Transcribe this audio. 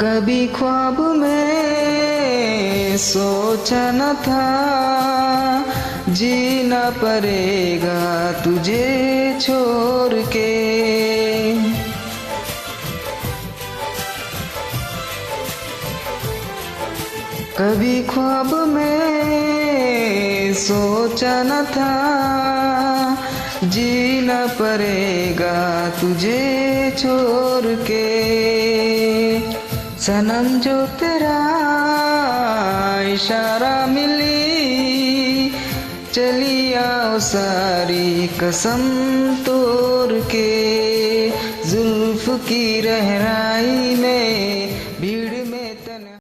कभी ख्वाब में सोचा न था जीना पड़ेगा तुझे छोड़ के। कभी ख्वाब में सोचा न था जीना पड़ेगा तुझे छोड़ के। सनम जो तेरा इशारा मिली चली आओ सारी कसम तोड़ के। जुल्फ की रहराई में